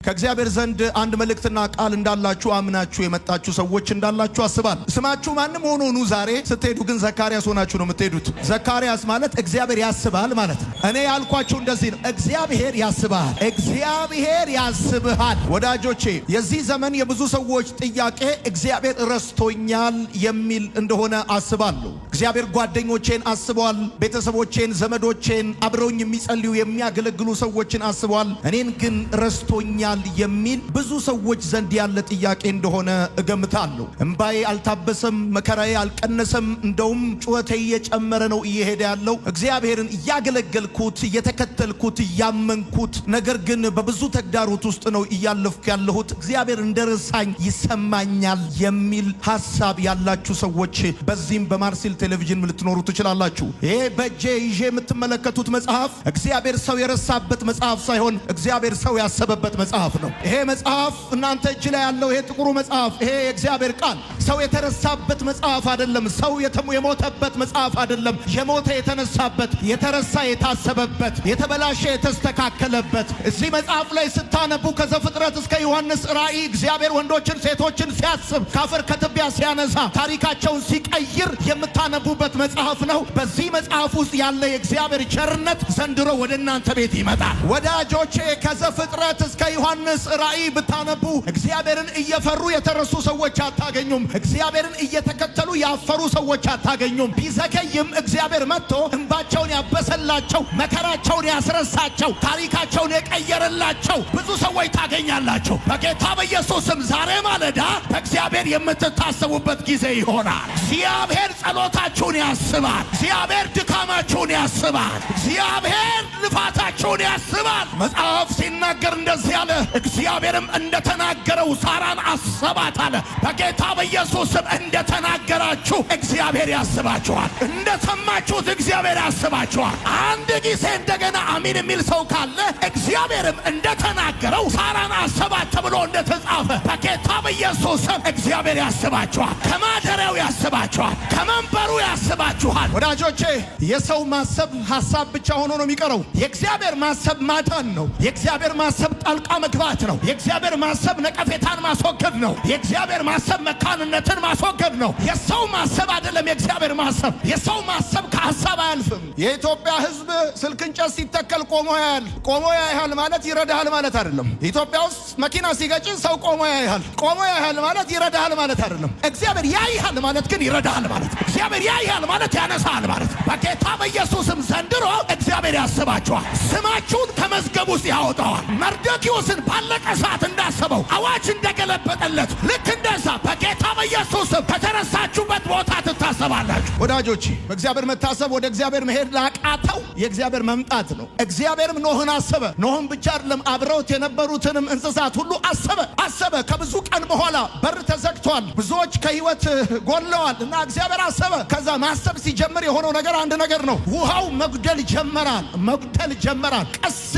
ከእግዚአብሔር ዘንድ አንድ መልእክትና ቃል እንዳላችሁ አምናችሁ የመጣችሁ ሰዎች እንዳላችሁ አስባለሁ። ስማችሁ ማንም ሆኖ ዛሬ ስትሄዱ ግን ዘካርያስ ሆናችሁ ነው የምትሄዱት። ዘካርያስ ማለት እግዚአብሔር ያስባል ማለት ነው። እኔ ያልኳችሁ እንደዚህ ነው። እግዚአብሔር ያስባል። እግዚአብሔር ያስብሃል። ወዳጆቼ የዚህ ዘመን የብዙ ሰዎች ጥያቄ እግዚአብሔር ረስቶኛል የሚል እንደሆነ አስባለሁ። እግዚአብሔር ጓደኞቼን አስቧል፣ ቤተሰቦቼን፣ ዘመዶቼን፣ አብረውኝ የሚጸልዩ የሚያገለግሉ ሰዎችን አስቧል። እኔን ግን ረስቶኛል የሚል ብዙ ሰዎች ዘንድ ያለ ጥያቄ እንደሆነ እገምታለሁ። እንባዬ አልታበሰም፣ መከራዬ አልቀነሰም፣ እንደውም ጩኸቴ እየጨመረ ነው እየሄደ ያለው። እግዚአብሔርን እያገለገልኩት እየተከተልኩት እያመንኩት፣ ነገር ግን በብዙ ተግዳሮት ውስጥ ነው እያለፍኩ ያለሁት። እግዚአብሔር እንደረሳኝ ይሰማኛል የሚል ሐሳብ ያላችሁ ሰዎች በዚህም በማርሲል ቴሌቪዥን ልትኖሩ ትችላላችሁ። ይሄ በእጄ ይዤ የምትመለከቱት መጽሐፍ እግዚአብሔር ሰው የረሳበት መጽሐፍ ሳይሆን እግዚአብሔር ሰው ያሰበበት መጽሐፍ ነው። ይሄ መጽሐፍ እናንተ እጅ ላይ ያለው ይሄ ጥቁሩ መጽሐፍ፣ ይሄ የእግዚአብሔር ቃል ሰው የተረሳበት መጽሐፍ አይደለም። ሰው የሞተበት መጽሐፍ አይደለም። የሞተ የተነሳበት፣ የተረሳ የታሰበበት፣ የተበላሸ የተስተካከለበት። እዚህ መጽሐፍ ላይ ስታነቡ ከዘፍጥረት እስከ ዮሐንስ ራእይ እግዚአብሔር ወንዶችን ሴቶችን ሲያስብ፣ ካፈር ከትቢያ ሲያነሳ፣ ታሪካቸውን ሲቀይር የምታነቡበት መጽሐፍ ነው። በዚህ መጽሐፍ ውስጥ ያለ የእግዚአብሔር ቸርነት ዘንድሮ ወደ እናንተ ቤት ይመጣል። ወዳጆቼ ከዘፍጥረት እስከ ዮሐንስ ራእይ ብታነቡ እግዚአብሔርን እየፈሩ የተረሱ ሰዎች አታገኙም። እግዚአብሔርን እየተከተሉ ያፈሩ ሰዎች አታገኙም። ቢዘገይም እግዚአብሔር መጥቶ እንባቸውን ያበሰላቸው፣ መከራቸውን ያስረሳቸው፣ ታሪካቸውን የቀየረላቸው ብዙ ሰዎች ታገኛላችሁ። በጌታ በኢየሱስም ዛሬ ማለዳ በእግዚአብሔር የምትታሰቡበት ጊዜ ይሆናል። እግዚአብሔር ጸሎታችሁን ያስባል። እግዚአብሔር ድካማችሁን ያስባል። እግዚአብሔር ልፋታችሁን ያስባል። መጽሐፍ ሲናገር እንደዚህ ያለ፣ እግዚአብሔርም እንደተናገረው ሳራን አሰባት አለ። በጌታ በኢየሱስም እንደተናገራችሁ እግዚአብሔር ያስባችኋል። እንደሰማችሁት እግዚአብሔር ያስባችኋል። አንድ ጊዜ እንደገና አሚን የሚል ሰው ካለ እግዚአብሔርም እንደተናገረው ሳራን አሰባት ተብሎ እንደተጻፈ በጌታ በኢየሱስም እግዚአብሔር ያስባችኋል። ከማደሪያው ያስባችኋል። ከመንበሩ ያስባችኋል። ወዳጆቼ የሰው ማሰብ ሐሳብ ብቻ ሆኖ ነው የሚቀረው። የእግዚአብሔር ማሰብ ማዳን ነው። የእግዚአብሔር ማሰብ ጣልቃ መግባት ነው። የእግዚአብሔር ማሰብ ነቀፌታን ማስወገድ ነው። የእግዚአብሔር ማሰብ መካንነትን ማስወገድ ነው። የሰው ማሰብ አይደለም የእግዚአብሔር ማሰብ። የሰው ማሰብ ከሐሳብ አያልፍም። የኢትዮጵያ ሕዝብ ስልክ እንጨት ሲተከል ቆሞ ያያል። ቆሞ ያያል ማለት ይረዳሃል ማለት አይደለም። ኢትዮጵያ ውስጥ መኪና ሲገጭ ሰው ቆሞ ያያል። ቆሞ ያያል ማለት ይረዳሃል ማለት አይደለም። እግዚአብሔር ያይሃል ማለት ግን ይረዳሃል ማለት ነው። እግዚአብሔር ያይሃል ማለት ያነሳሃል ማለት ነው። በጌታ በኢየሱስም ዘንድሮ እግዚአብሔር ያስባችኋል። ስማችሁን ከመዝገብ ውስጥ ያወጣዋል። መርዶክዮስን ባለቀ ሰዓት እንዳሰበው አዋጅ እንደገለበጠለት ልክ እንደዛ በጌታ በኢየሱስም ከተረሳችሁበት ቦታ ትታሰባላችሁ። ወዳጆቼ በእግዚአብሔር መታሰብ ወደ እግዚአብሔር መሄድ ላቃተው የእግዚአብሔር መምጣት ነው። እግዚአብሔርም ኖህን አሰበ። ኖህን ብቻ አይደለም አብረውት የነበሩትንም እንስሳት ሁሉ አሰበ። ከብዙ ቀን በኋላ በር ተዘግቷል። ብዙዎች ከህይወት ጎለዋል እና እግዚአብሔር አሰበ። ከዛ ማሰብ ሲጀምር የሆነው ነገር አንድ ነገር ነው። ውሃው መጉደል ጀመራል።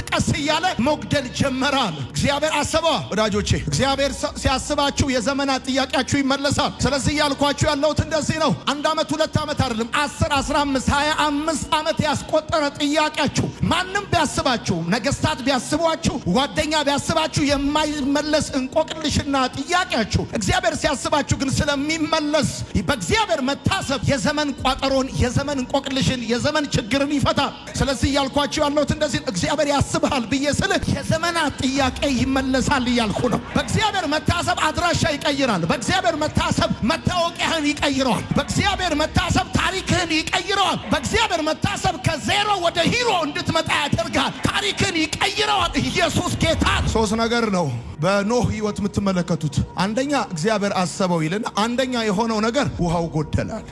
ቀስ እያለ መጉደል ጀመራል። እግዚአብሔር አሰበ። ወዳጆቼ እግዚአብሔር ሲያስባችሁ የዘመናት ጥያቄያችሁ ይመለሳል። ስለዚህ ያልኳችሁ ያለሁት እንደዚህ ነው። 1 ዓመት 2 ዓመት አይደለም 10 15 25 ዓመት ያስቆጠረ ጥያቄያችሁ ማንም ቢያስባችሁ፣ ነገስታት ቢያስቧችሁ፣ ጓደኛ ቢያስባችሁ የማይመለስ እንቆቅልሽና ጥያቄያችሁ እግዚአብሔር ሲያስባችሁ ግን ስለሚመለስ በእግዚአብሔር መታሰብ የዘመን ቋጠሮን፣ የዘመን እንቆቅልሽን፣ የዘመን ችግርን ይፈታል። ስለዚህ ያልኳችሁ ያለሁት እንደዚህ እግዚአብሔር ያስብሃል ብዬ ስል የዘመናት ጥያቄ ይመለሳል እያልኩ ነው። በእግዚአብሔር መታሰብ አድራሻ ይቀይራል። በእግዚአብሔር መታሰብ መታወቂያህን ይቀይረዋል። በእግዚአብሔር መታሰብ ታሪክህን ይቀይረዋል። በእግዚአብሔር መታሰብ ከዜሮ ወደ ሂሮ እንድትመጣ ያደርጋል። ታሪክህን ይቀይረዋል። ኢየሱስ ጌታ። 3 ነገር ነው በኖህ ህይወት የምትመለከቱት። አንደኛ እግዚአብሔር አሰበው ይልና አንደኛ የሆነው ነገር ውሃው ጎደላል።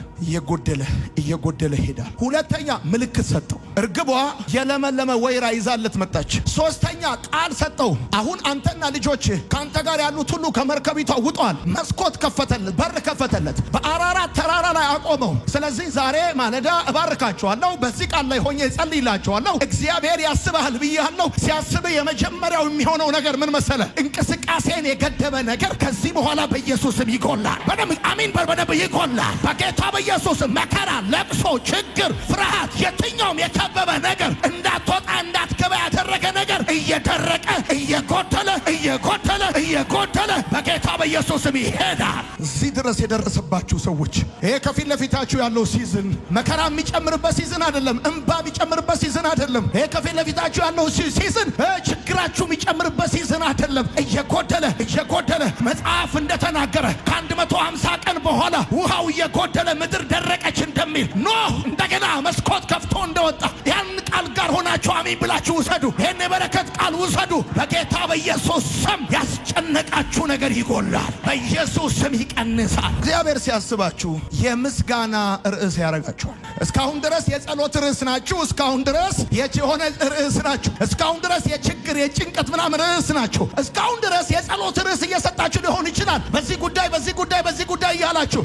እየጎደለ ሄዳል። ሁለተኛ ምልክት ሰጠው። እርግቧ የለመለመ ወይራ ይዛለት መጣች። ሶስተኛ ቃል ሰጠው። አሁን አንተና ልጆች ካንተ ጋር ያሉት ሁሉ ከመርከቢቷ ውጧል። መስኮት ከፈተለት፣ በር ከፈተለት። በአራራት ተራራ ላይ አቆመው። ስለዚህ ዛሬ ማለዳ እባርካችኋለሁ። በዚህ ቃል ላይ ሆኜ እጸልይላችኋለሁ። እግዚአብሔር ያስብሃል ብያለሁ። ሲያስብ የመጀመሪያው የሚሆነው ነገር ምን መሰለ? እንቅስቃሴን የገደበ ነገር ከዚህ በኋላ በኢየሱስም ይጎላል። በደም አሜን በደም ይጎላል። በጌታ በኢየሱስም መከራ፣ ለቅሶ፣ ችግር፣ ፍርሃት፣ የትኛውም የከበበ ነገር እንዳትወጣ እንዳትገባ ያደረገ ነገር እየደረቀ እየጎደለ በጌታ በኢየሱስም ይሄዳል። እዚህ ድረስ የደረሰባችሁ ሰዎች ይሄ ከፊት ለፊታችሁ ያለው ሲዝን መከራ የሚጨምርበት ሲዝን አይደለም። እንባ የሚጨምርበት ሲዝን አይደለም። ይሄ ከፊት ለፊታችሁ ያለው ሲዝን ችግራችሁ የሚጨምርበት ሲዝን አይደለም። እየጎደለ መጽሐፍ እንደተናገረ ከ150 ቀን በኋላ ውሃው እየጎደለ ምድር ደረቀች እንደሚል ኖህ እንደገና መስኮት ከፍቶ እንደወጣ ያን ቃል ጋር ሆናችሁ አሜን ብላችሁ ውሰዱ። ይሄን የበረከት ቃል ውሰዱ። በጌታ በኢየሱስ ስም ያስጨነቃችሁ ነገር ይጎላል። በኢየሱስ ስም ይቀንሳል። እግዚአብሔር ሲያስባችሁ የምስጋና ርዕስ ያደርጋችኋል። እስካሁን ድረስ የጸሎት ርዕስ ናችሁ። እስካሁን ድረስ የሆነ ርዕስ ናችሁ። እስካሁን ድረስ የችግር የጭንቀት ምናምን ርዕስ ናችሁ። እስካሁን ድረስ የጸሎት ርዕስ እየሰጣችሁ ሊሆን ይችላል። በዚህ ጉዳይ እያላችሁ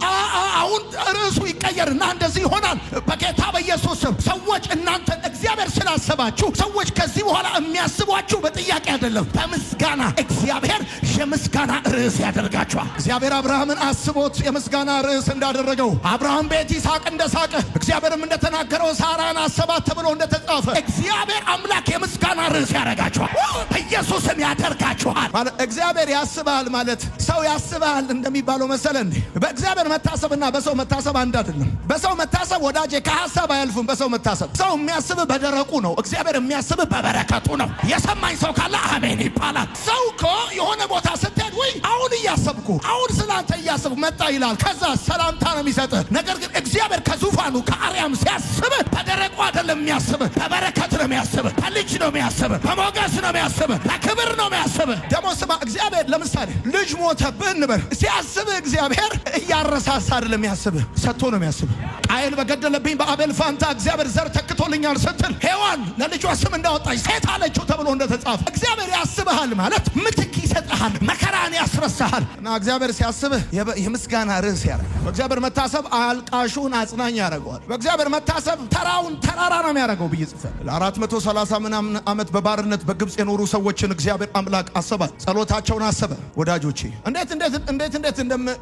አሁን ርዕሱ ይቀየርና እንደዚህ ይሆናል። በጌታ በኢየሱስ ስም ሰዎች እናንተን እግዚአብሔር ስላሰባችሁ ሰዎች ከዚህ በኋላ የሚያስቧችሁ በጥያቄ አይደለም፣ በምስጋና እግዚአብሔር የምስጋና ርዕስ ያደርጋችኋል። እግዚአብሔር አብርሃምን አስቦት የምስጋና ርዕስ እንዳደረገው አብርሃም ቤት ይስሐቅ እንደሳቀ እግዚአብሔርም እንደተናገረው ሳራን አሰባት ተብሎ እንደተጻፈ እግዚአብሔር አምላክ የምስጋና ርዕስ ያደርጋችኋል። በኢየሱስም ያደርጋችኋል። ማለት እግዚአብሔር ያስባል ማለት ሰው ያስባል እንደሚባለው መሰለ እንዴ? በእግዚአብሔር መታሰብና በሰው መታሰብ አንድ አይደለም። በሰው መታሰብ ወዳጄ ከሐሳብ አያልፍም። በሰው መታሰብ ሰው የሚያስብ በደረቁ ነው። እግዚአብሔር የሚያስብ በበረከቱ ነው። የሰማኝ ሰው ካለ አሜን ይባላል። ሰው እኮ የሆነ ቦታ ስትሄድ ወይ አሁን እያሰብኩ አሁን ስላንተ እያሰብኩ መጣ ይላል። ከዛ ሰላምታ ነው የሚሰጥህ። ነገር ግን እግዚአብሔር ከዙፋኑ ከአርያም ሲያስብህ በደረቁ አይደለም የሚያስብህ፣ በበረከት ነው የሚያስብህ፣ በልጅ ነው የሚያስብህ፣ በሞገስ ነው የሚያስብህ፣ በክብር ነው የሚያስብህ። ደግሞ ስማ፣ እግዚአብሔር ለምሳሌ ልጅ ሞተብህ እንበል። ሲያስብህ እግዚአብሔር እያረሳሳ አይደለም የሚያስብህ፣ ሰጥቶ ነው የሚያስብህ። ቃየል በገደለብኝ በአቤል ፋንታ እግዚአብሔር ዘር ተክቶልኛል ስትል ሔዋን ለልጇ ስም እንዳወጣች ሴት አለችው ተብሎ እንደተጻፈ እግዚአብሔር ያስብሃል ማለት ምትክ ይሰጥሃል፣ መከራን ያስረሳሃል። እና እግዚአብሔር ሲያስብህ የምስጋና ርዕስ ያደርጋል። በእግዚአብሔር መታሰብ አልቃሹን አጽናኝ ያደርገዋል። በእግዚአብሔር መታሰብ ተራውን ተራራ ነው የሚያደርገው ብዬ ጽፌያለሁ። ለ430 ምናምን ዓመት በባርነት በግብፅ የኖሩ ሰዎችን እግዚአብሔር አምላክ አሰባል። ጸሎታቸውን አሰበ። ወዳጆቼ እንዴት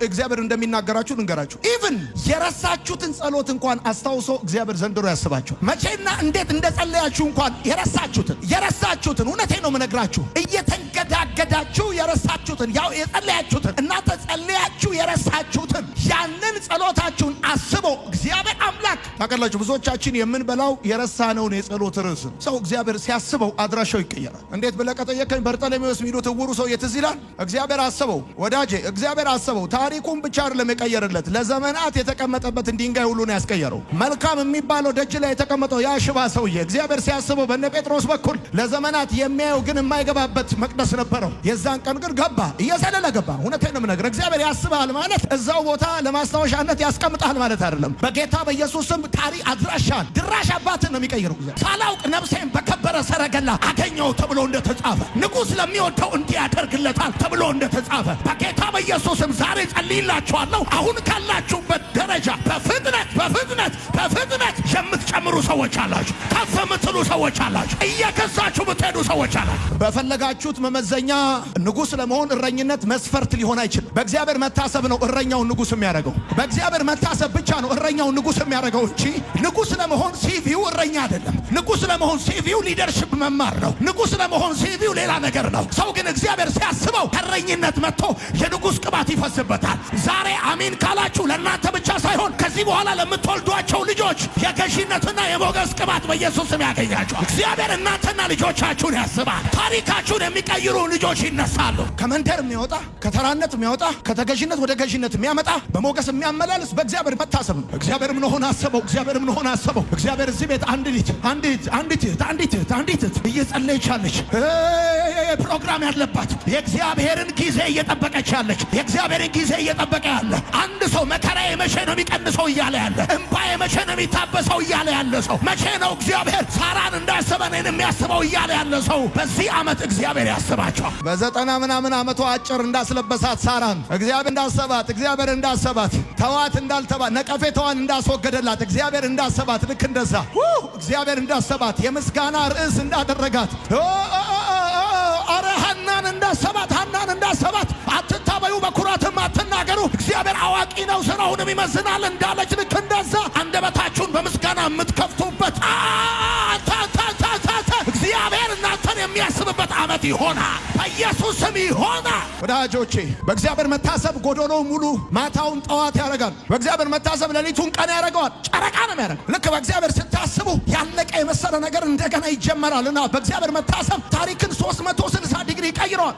እግዚአብሔር እንደሚናገራችሁ ልንገራችሁ። ኢቭን የረሳችሁትን ጸሎት እንኳን አስታውሶ እግዚአብሔር ዘንድሮ ያስባችኋል። መቼና እንዴት እንደጸለያችሁ እንኳን የረሳችሁትን እውነቴ ነው የምነግራችሁ። እየተንገዳገዳችሁ የረሳችሁትን ያው የጸለያችሁትን እናንተ ጸለያችሁ የረሳችሁትን ያንን ጸሎታችሁን አስቦ እግዚአብሔር አምላክ ታውቃላችሁ። ብዙዎቻችን የምንበላው የረሳነውን የጸሎት ርዕስ ሰው እግዚአብሔር ሲያስበው አድራሻው ይቀየራል። እንዴት ብለህ ከጠየቀኝ በርጠሌሜዎስ የሚሉት ዕውሩ ሰው የትዝ ይላል። እግዚአብሔር አስበው ወዳጄ፣ እግዚአብሔር አስበው። ታሪኩን ብቻ አይደለም የቀየረለት፣ ለዘመናት የተቀመጠበትን ድንጋይ ሁሉ ነው ያስቀየረው። መልካም የሚባለው ደጅ ላይ የተቀመጠው ያ ሽባ ሰውዬ እግዚአብሔር ሲያስበው በነ ጴጥሮስ በኩል ለዘመናት የሚያየው ግን የማይገባበት መቅደስ ነበረው። የዛን ቀን ግን ገባ፣ እየዘለለ ገባ። እውነቴን ነው የምነግርህ። እግዚአብሔር ያስብሃል ማለት እዛው ቦታ ለማስታወሻነት ያስቀምጣል ማለት አይደለም። በጌታ በኢየሱስ ስም ታሪ አድራሻን ድራሽ አባትን ነው የሚቀይረው። ሳላውቅ ነፍሴን በከበረ ሰረገላ አገኘው ተብሎ እንደተጻፈ ንጉሥ ለሚወደው እንዲህ ያደርግለታል ተብሎ እንደተጻፈ በጌታ በኢየሱስ ስም ዛሬ ጸልይላችኋለሁ። አሁን ካላችሁበት ደረጃ በፍጥነት የምትጨምሩ ሰዎች አላችሁ። ከፍ የምትሉ ሰዎች አላችሁ። እየከሳችሁ የምትሄዱ ሰዎች አላችሁ። በፈለጋችሁት መመዘኛ ንጉሥ ለመሆን እረኝነት መስፈርት ሊሆን አይችልም። በእግዚአብሔር መታሰብ ነው እረኛውን ንጉሥ የሚያደርገው። በእግዚአብሔር መታሰብ ብቻ ነው እረኛውን ንጉሥ የሚያደርገው እንጂ ንጉሥ ለመሆን ሲቪው እረኛ አይደለም። ንጉሥ ለመሆን ሲቪው ሊደርሽፕ መማር ነው። ንጉሥ ለመሆን ሲቪው ሌላ ነገር ነው። ሰው ግን እግዚአብሔር ሲያስበው ከእረኝነት መጥቶ የንጉሥ ቅባት ይፈስበታል። ዛሬ አሚን ካላችሁ ለእናንተ ብቻ ሳይሆን ከዚህ በኋላ ለምትወልዷቸው ልጆች የገዢነትና የሞገስ ቅባት በኢየሱስ ስም ያገኛቸዋል። እግዚአብሔር እናንተና ልጆቻችሁን ያስባል። ታሪካችሁን የሚቀይሩ ልጆች ይነሳሉ። ከመንደር የሚወጣ ከተራነት የሚወጣ ከተገዥነት ወደ ገዥነት የሚያመጣ በሞገስ የሚያመላልስ በእግዚአብሔር መታሰብ ነው። እግዚአብሔር ምን ሆነ አሰበው። እግዚአብሔር እዚህ ቤት አንዲት እየጸለየች ያለች ፕሮግራም ያለባት የእግዚአብሔርን ጊዜ እየጠበቀች ያለች የእግዚአብሔርን ጊዜ እየጠበቀ ያለ አንድ ሰው መከራዬ መቼ ነው የሚቀንሰው እያለ ያለ እንባዬ መቼ ነው የሚታበሰው እያለ ያለ ሰው መቼ ነው እግዚአብሔር ሳራን እንዳሰበ እኔን የሚያስበው እያለ ያለ ሰው በዚህ ዓመት እግዚአብሔር ያስባቸዋል። በ90 ምናምን ዓመቷ አጭር እንዳስለበሳት ሳራን እግዚአብሔር እንዳሰባት ተዋት እንዳልተባት ነቀፌታዋን እንዳስወገደላት እግዚአብሔር እንዳሰባት ልክ እንደዛ እግዚአብሔር እንዳሰባት የምስጋና ርዕስ እንዳደረጋት አረ ሐናን እንዳሰባት ሐናን የሚያደርገው ስራውንም ይመዝናል እንዳለች ልክ እንደዛ አንደበታችሁን በምስጋና የምትከፍቱበት እግዚአብሔር እናንተን የሚያስብበት ዓመት ይሆናል። በኢየሱስ ስም ይሆናል። ወዳጆቼ በእግዚአብሔር መታሰብ ጎዶሎ ሙሉ ማታውን ጠዋት ያደርጋል። በእግዚአብሔር መታሰብ ሌሊቱን ቀን ያደርገዋል። ጨረቃ ነው የሚያደርገው። ልክ በእግዚአብሔር ስታስቡ ያለቀ የመሰለ ነገር እንደገና ይጀመራልና በእግዚአብሔር መታሰብ ታሪክን 360 ዲግሪ ይቀይረዋል።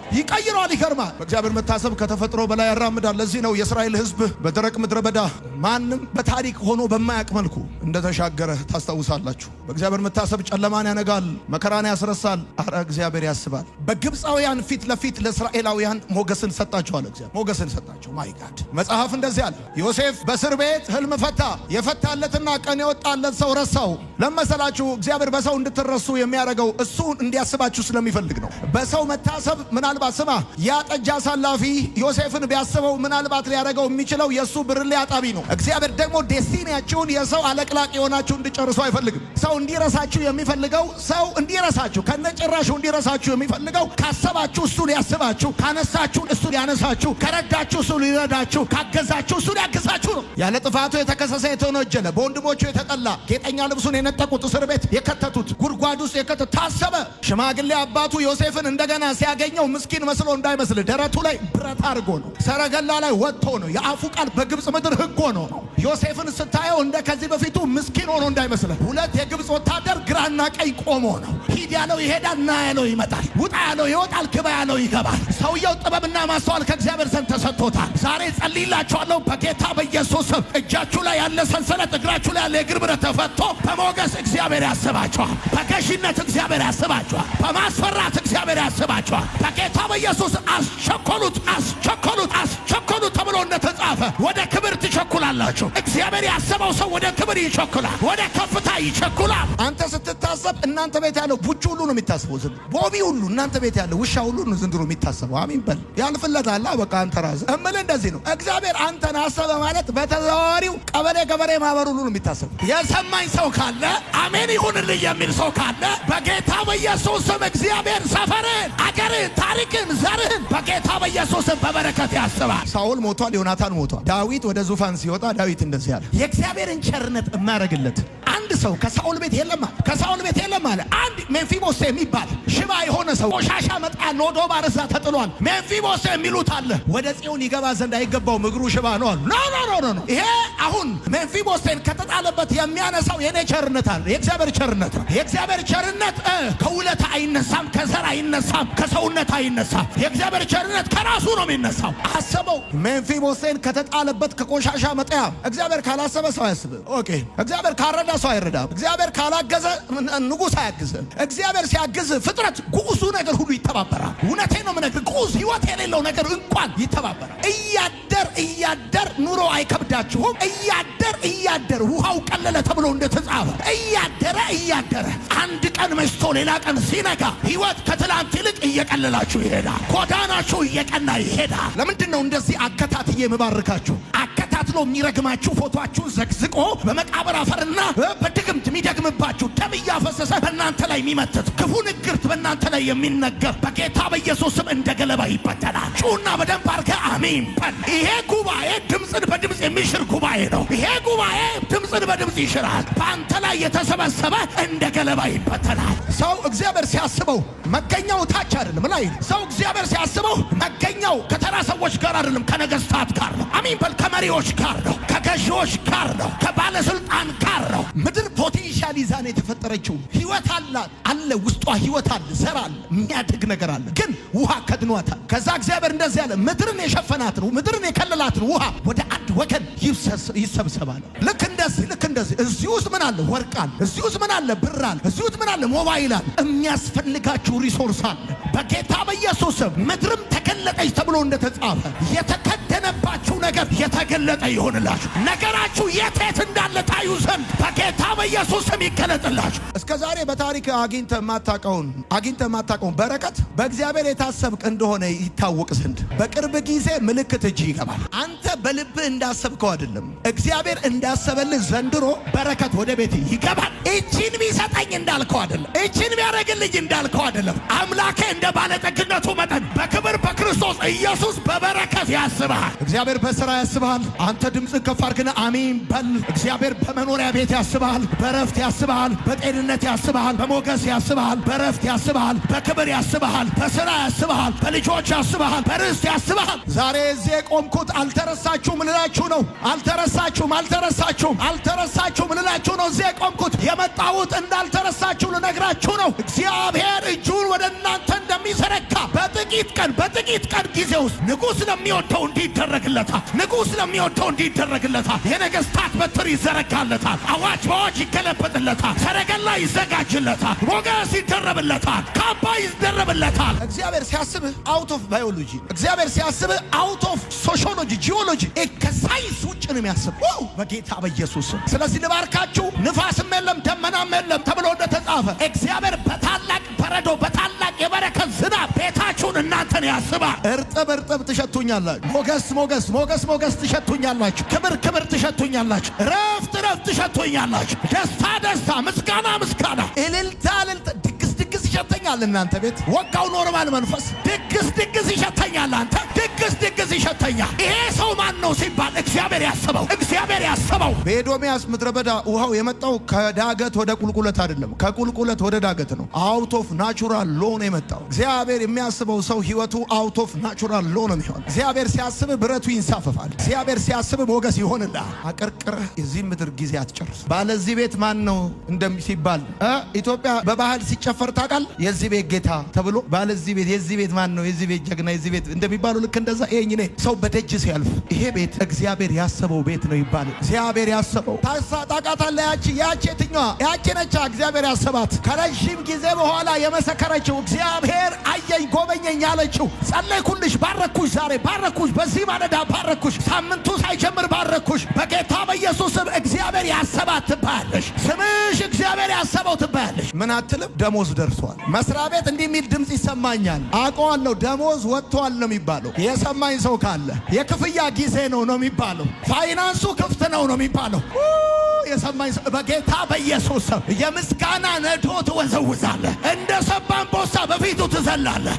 ይገርማል። በእግዚአብሔር መታሰብ ከተፈጥሮ በላይ ያራምዳል። ለዚህ ነው የእስራኤል ሕዝብ በደረቅ ምድረ በዳ ማንም በታሪክ ሆኖ በማያውቅ መልኩ እንደተሻገረ ታስታውሳላችሁ። በእግዚአብሔር መታሰብ ጨለማን ያነጋል፣ መከራን ያስረሳል። አረ እግዚአብሔር ያስባል። በግብፃውያን ፊት ለፊት ለእስራኤላውያን ሞገስን ሰጣቸው አለ እግዚአብሔር። ሞገስን ሰጣቸው። ማይ ጋድ መጽሐፍ እንደዚህ አለ። ዮሴፍ በእስር ቤት ህልም ፈታ። የፈታለትና ቀን የወጣለት ሰው ረሳው። ለመሰላችሁ እግዚአብሔር በሰው እንድትረሱ የሚያደርገው እሱ እንዲያስባችሁ ስለሚፈልግ ነው። በሰው መታሰብ ምናልባት ስማ ያ ጠጅ አሳላፊ ዮሴፍን ቢያስበው ምናልባት ሊያደርገው የሚችለው የእሱ ብርሌ አጣቢ ነው። እግዚአብሔር ደግሞ ዴስቲኒያችሁን የሰው አለቅላቅ የሆናችሁ እንድጨርሱ አይፈልግም። ሰው እንዲረሳችሁ የሚፈልገው ሰው እንዲረሳችሁ ከነጭራሹ እንዲረሳችሁ የሚፈልገው ካሰባችሁ እሱ ሊያስባችሁ፣ ካነሳችሁ እሱ ሊያነሳችሁ፣ ከረዳችሁ እሱ ሊረዳችሁ፣ ካገዛችሁ እሱ ሊያግዛችሁ ነው። ያለ ጥፋቱ የተከሰሰ የተወነጀለ በወንድሞቹ የተጠላ ጌጠኛ ልብሱን የነጠቁት እስር ቤት የከተቱት ጉድጓድ ውስጥ የከተቱት ታሰበ። ሽማግሌ አባቱ ዮሴፍን እንደገና ሲያገኘው ምስኪን መስሎ እንዳይመስል ደረቱ ላይ ብረት አድርጎ ነው። ሰረገላ ላይ ወጥቶ ነው። የአፉ ቃል በግብፅ ምድር ሕግ ሆኖ ነው። ዮሴፍን ስታየው እንደ ከዚህ በፊቱ ምስኪን ሆኖ እንዳይመስል ሁለት የግብፅ ወታደር ግራና ቀኝ ቆሞ ነው። ሂድ ያለው ይሄዳል፣ ና ያለው ይመጣል፣ ውጣ ያለው ይወጣል፣ ግባ ያለው ይገባል። ሰውየው ጥበብና ማስተዋል ከእግዚአብሔር ዘንድ ተሰጥቶታል። ዛሬ ጸልይላችኋለሁ በጌታ በኢየሱስ ስም እጃችሁ ላይ ያለ ሰንሰለት፣ እግራችሁ ላይ ያለ የእግር ብረት ተፈቶ በሞገስ እግዚአብሔር ያስባችኋል። በገዥነት እግዚአብሔር ያስባችኋል። በማስፈራት እግዚአብሔር ያስባችኋል። በጌታ በኢየሱስ አስቸኮሉት ተብሎ እንደተጻፈ ወደ ክብር ትቸኩላላችሁ። እግዚአብሔር ያሰበው ሰው ወደ ክብር ይቸኩላል፣ ወደ ከፍታ ይቸኩላል። አንተ ስትታሰብ እናንተ ቤት ያለው ቡቹ ሁሉ ነው የሚታሰበው። ዝም ቦቢ ሁሉ እናንተ ቤት ያለው ውሻ ሁሉ ነው ዘንድሮ የሚታሰበው። አሚን በል። ያልፍለታል። በቃ አንተ ራስህ እምልህ እንደዚህ ነው። እግዚአብሔር አንተን አሰበ ማለት በተዘዋዋሪው ቀበሌ ገበሬ ማህበር ሁሉ ነው የሚታሰበው። የሰማኝ ሰው ካለ አሜን ይሁንልኝ የሚል ሰው ካለ በጌታ በኢየሱስ ስም እግዚአብሔር ሰፈርን፣ አገርን፣ ታሪክን፣ ዘርህን በጌታ በኢየሱስ ስም በበረከት ያስባል። ሳኦል ሞቷል፣ ዮናታን ሞቷል። ዳዊት ወደ ዙፋን ሲወጣ ዳዊት እንደዚህ ያለ የእግዚአብሔርን ቸርነት የማያደርግለት አንድ ሰው ከሳኦል ቤት የለም አለ። አንድ ሜምፊቦስቴ የሚባል ሽባ የሆነ ሰው ቆሻሻ መጣ ኖዶ ባረዛ ተጥሏል። ሜምፊቦስቴ የሚሉት አለ። ወደ ጽዮን ይገባ ዘንድ አይገባውም፣ እግሩ ሽባ ነው አሉ። ኖ ይሄ አሁን ሜምፊቦስቴን ከተጣለበት የሚያነሳው የኔ ቸርነት አለ። የእግዚአብሔር ቸርነት ነው። የእግዚአብሔር ቸርነት ከውለታ አይነሳም፣ ከዘር አይነሳም፣ ከሰውነት አይነሳም። የእግዚአብሔር ቸርነት ከራሱ ነው የሚነሳው። አሰበው። ሜምፊቦስቴን ከተጣለበት ከቆሻሻ መጣያ እግዚአብሔር ካላሰበ ሰው አያስብም። ኦኬ እግዚአብሔር ካረዳ ሰው አይረዳም። እግዚአብሔር ካላገዘ ንጉሥ አያግዝም። እግዚአብሔር ሲያግዝ ፍጥረት ጉዙ ነገር ሁሉ ይተባበራል። እውነቴ ነው የምነግርህ፣ ጉዝ ህይወት የሌለው ነገር እንኳን ይተባበራል። እያደር ኑሮ አይከብዳችሁም። እያደር ውሃው ቀለለ ተብሎ እንደተጻፈ እያደረ አንድ ቀን መሽቶ ሌላ ቀን ሲነጋ ህይወት ከትላንት ይልቅ እየቀለላችሁ ይሄዳል። ጎዳናችሁ እየቀና ይሄዳል። ለምንድን ነው እንደዚህ አከታትዬ የምባርካችሁ? አከታትሎ የሚረግማችሁ ፎቶአችሁን ዘግዝቆ በመቃብር አፈርና በድግምት የሚደግምባችሁ ደም እያፈሰሰ በእናንተ ላይ የሚመትት ክፉ ንግርት በእናንተ ላይ የሚነገር በጌታ በኢየሱስም እንደ ገለባ ይበተናል። ጩና በደንብ አድርገህ አሜን በል። ይሄ ጉባኤ ድምፅን በድምፅ የሚሽር ጉባኤ ነው። ይሄ ጉባኤ ድምፅን በድምፅ ይሽራል። በአንተ ላይ የተሰበሰበ እንደ ገለባ ይበተናል። ሰው እግዚአብሔር ሲያስበው መገኛው ታች አይደለም ላይ። ሰው እግዚአብሔር ሲያስበው መገኛው ከተራ ሰዎች ጋር አይደለም፣ ከነገስታት ጋር ነው። አሜን በል። ከመሪዎች ጋር ነው፣ ከገዢዎች ጋር ነው፣ ከባለስልጣን ጋር ነው። ምድር ፖቴንሻል ይዛ ነው የተፈጠረችው። ህይወት አለ ውስጧ ህይወት አለ፣ ዘር አለ፣ የሚያድግ ነገር አለ። ግን ውሃ ከድኗታል። ከዛ እግዚአብሔር እንደዚህ ያለ ምድርን የሸፈናት ነው፣ ምድርን የከለላት ነው። ውሃ ወደ አንድ ወገን ይሰብሰባል። ልክ እንደዚህ እዚህ ውስጥ ምን አለ? ወርቅ አለ። እዚህ ውስጥ ምን አለ? ብር አለ። እዚህ ውስጥ ምን አለ? ሞባይል አለ። የሚያስፈልጋችሁ ሪሶርስ አለ። በጌታ በኢየሱስ ምድርም ተገለጠች ተብሎ እንደተጻፈ የተከደነባችሁ ነገር የተገለጠ ይሆንላችሁ። ነገራችሁ የት እንዳለ ታዩ ዘንድ በጌታ በኢየሱስ ስም ይገለጥላችሁ። እስከ ዛሬ በታሪክ አግኝተ የማታውቀውን በረከት በእግዚአብሔር የታሰብክ እንደሆነ ይታወቅ ዘንድ በቅርብ ጊዜ ምልክት እጅ ይገባል። አንተ በልብህ እንዳሰብከው አይደለም፣ እግዚአብሔር እንዳሰበልህ ዘንድሮ በረከት ወደ ቤት ይገባል። እቺን ቢሰጠኝ እንዳልከው አይደለም፣ እቺን ቢያደርግልኝ እንዳልከው አይደለም። አምላኬ እንደ ባለጠግነቱ መጠን በክብር በክርስቶስ ክርስቶስ ኢየሱስ በበረከት ያስብሃል። እግዚአብሔር በሥራ ያስብሃል። አንተ ድምፅን ከፍ አድርገህ አሜን በል። እግዚአብሔር በመኖሪያ ቤት ያስብሃል፣ በረፍት ያስብሃል፣ በጤንነት ያስብሃል፣ በሞገስ ያስብሃል፣ በረፍት ያስብሃል፣ በክብር ያስብሃል፣ በሥራ ያስብሃል፣ በልጆች ያስብሃል፣ በርስት ያስብሃል። ዛሬ እዚህ የቆምኩት አልተረሳችሁም ልላችሁ ነው። አልተረሳችሁም ልላችሁ ነው። እዚህ የቆምኩት የመጣሁት እንዳልተረሳችሁ ልነግራችሁ ነው። እግዚአብሔር እጁን ወደ እናንተ እንደሚዘረጋ በጥቂት ቀን ጊዜ ውስጥ ንጉሥ ለሚወደው እንዲደረግለታል። የነገሥታት በትር ይዘረጋለታል። አዋጅ በአዋጅ ይገለበጥለታል። ሰረገላ ይዘጋጅለታል። ሞገስ ይደረብለታል። ካባ ይደረብለታል። እግዚአብሔር ሲያስብህ አውት ኦፍ ባዮሎጂ፣ እግዚአብሔር ሲያስብህ አውት ኦፍ ሶሺዮሎጂ፣ ጂኦሎጂ፣ ከሳይንስ ውጭ ነው የሚያስበው በጌታ በኢየሱስ። ስለዚህ ልባርካችሁ። ንፋስም የለም ደመናም የለም ተብሎ እንደተጻፈ እግዚአብሔር በታላቅ በረዶ በታላቅ የበረከት ዝናብ ቤታችሁን እናንተን ያስባል። እርጥብ ትሸቱኛላችሁ። ሞገስ ትሸቱኛላችሁ። ክብር ትሸቱኛላችሁ። ረፍት ትሸቱኛላችሁ። ደስታ፣ ምስጋና፣ እልልታ፣ ድግስ ይሸተኛል። እናንተ ቤት ወጋው ኖርማል መንፈስ ድግስ ይሸተኛል። አንተ ድግስ ይሸተኛል። ይሄ ሰው ማን ነው ሲባል እግዚአብሔር ያሰበው። በኤዶምያስ ምድረ በዳ ውሃው የመጣው ከዳገት ወደ ቁልቁለት አይደለም፣ ከቁልቁለት ወደ ዳገት ነው። አውት ኦፍ ናቹራል ሎ ነው የመጣው። እግዚአብሔር የሚያስበው ሰው ህይወቱ አውት ኦፍ ናቹራል ሎ ነው የሚሆን። እግዚአብሔር ሲያስብ ብረቱ ይንሳፈፋል። እግዚአብሔር ሲያስብ ሞገስ ይሆንልሃል። አቀርቅረህ የዚህ ምድር ጊዜ አትጨርስ። ባለዚህ ቤት ማን ነው ሲባል ኢትዮጵያ በባህል ሲጨፈር ታውቃል። የዚህ ቤት ጌታ ተብሎ ባለዚህ ቤት የዚህ ቤት ማን ነው የዚህ ቤት ጀግና የዚህ ቤት እንደሚባለው ልክ እንደዛ ይሄኝ ነኝ ሰው በደጅ ሲያልፍ ይሄ ቤት እግዚአብሔር ያሰበው ቤት ነው ይባላል። እግዚአብሔር ያሰበው ታውቃታለህ። ያቺ የትኛዋ ያቺ ነች እግዚአብሔር ያሰባት ከረጅም ጊዜ በኋላ የመሰከረችው እግዚአብሔር አየኝ ጎበኘኝ ያለችው። ጸለይኩልሽ፣ ባረኩሽ፣ ዛሬ ባረኩሽ፣ በዚህ ማለዳ ባረኩሽ፣ ሳምንቱ ሳይጀምር ባረኩሽ። በጌታ በኢየሱስም እግዚአብሔር ያሰባት ትባያለሽ። ስምሽ እግዚአብሔር ያሰበው ትባያለሽ። ምን አትልም? ደሞዝ ደርሷል። መስሪያ ቤት እንዲህ የሚል ድምፅ ይሰማኛል። አውቀዋለሁ። ደሞዝ ወጥቷል ነው የሚባለው። የሰማኝ ሰው ካለ የክፍያ ጊዜ ነው የሚባለው። ፋይናንሱ ክፍት ነው የሚባለው። የሰማኝ ሰው በጌታ በኢየሱስ ስም የምስጋና ነዶ ትወዘውዛለህ። እንደ ሰባን ቦሳ በፊቱ ትዘላለህ።